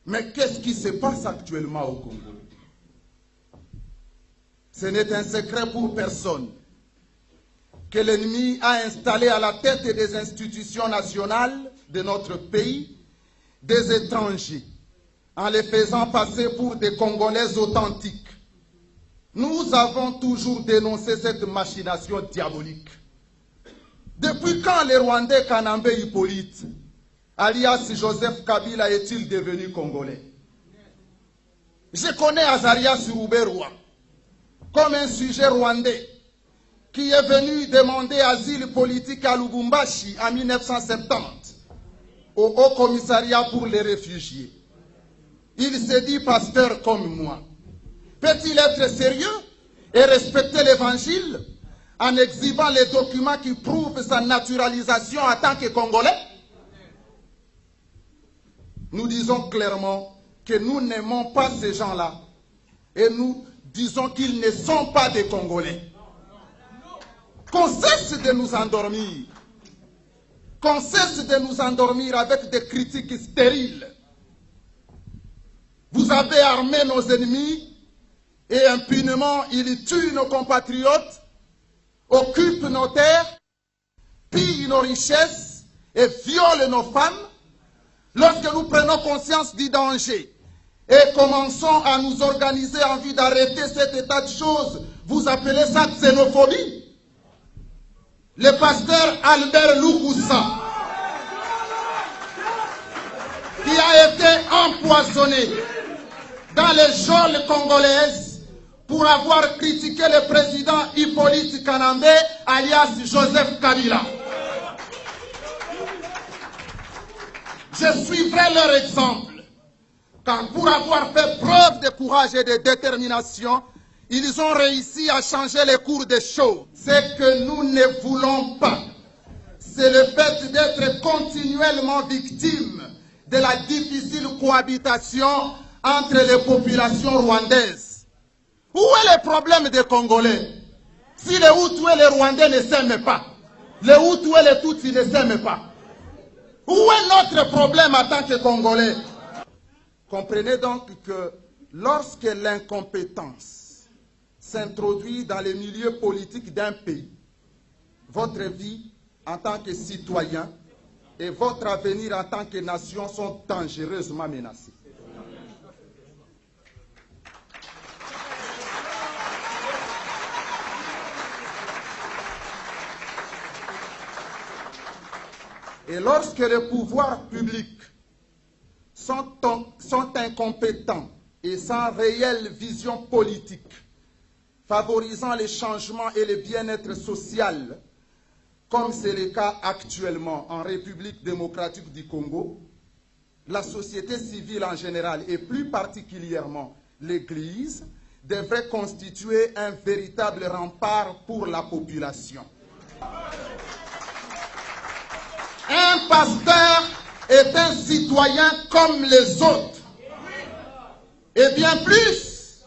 Mais qu'est-ce qui se passe actuellement au Congo? Ce n'est un secret pour personne que l'ennemi a installé à la tête des institutions nationales de notre pays des étrangers, en les faisant passer pour des Congolais authentiques. Nous avons toujours dénoncé cette machination diabolique. Depuis quand les Rwandais Kanambe Hippolyte, alias Joseph Kabila, est-il devenu Congolais? Je connais Azarias Ruberwa comme un sujet rwandais qui est venu demander asile politique à Lubumbashi en 1970 au Haut Commissariat pour les réfugiés. Il s'est dit pasteur comme moi. Peut-il être sérieux et respecter l'évangile en exhibant les documents qui prouvent sa naturalisation en tant que Congolais? Nous disons clairement que nous n'aimons pas ces gens-là et nous disons qu'ils ne sont pas des Congolais. Qu'on cesse de nous endormir. Qu'on cesse de nous endormir avec des critiques stériles. Vous avez armé nos ennemis et impunément ils tuent nos compatriotes, occupent nos terres, pillent nos richesses et violent nos femmes. Lorsque nous prenons conscience du danger et commençons à nous organiser en vue d'arrêter cet état de choses, vous appelez ça xénophobie? Le pasteur Albert Lukusa, qui a été empoisonné dans les geôles congolaises pour avoir critiqué le président Hippolyte Kanambe, alias Joseph Kabila. Je suivrai leur exemple, car pour avoir fait preuve de courage et de détermination, ils ont réussi à changer les cours des choses. Ce que nous ne voulons pas, c'est le fait d'être continuellement victimes de la difficile cohabitation entre les populations rwandaises. Où est le problème des Congolais? Si les Hutus et les Rwandais ne s'aiment pas, les Hutus et les Tutsis ne s'aiment pas, où est notre problème en tant que Congolais? Comprenez donc que lorsque l'incompétence s'introduit dans les milieux politiques d'un pays, votre vie en tant que citoyen et votre avenir en tant que nation sont dangereusement menacés. Et lorsque les pouvoirs publics sont incompétents et sans réelle vision politique, favorisant les changements et le bien-être social, comme c'est le cas actuellement en République démocratique du Congo, la société civile en général et plus particulièrement l'Église devrait constituer un véritable rempart pour la population. Un pasteur est un citoyen comme les autres. Et bien plus,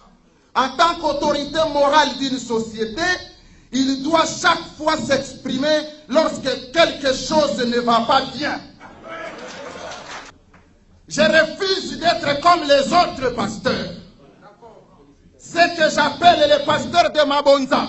en tant qu'autorité morale d'une société, il doit chaque fois s'exprimer lorsque quelque chose ne va pas bien. Je refuse d'être comme les autres pasteurs. Ce que j'appelle les pasteurs de Mabonza.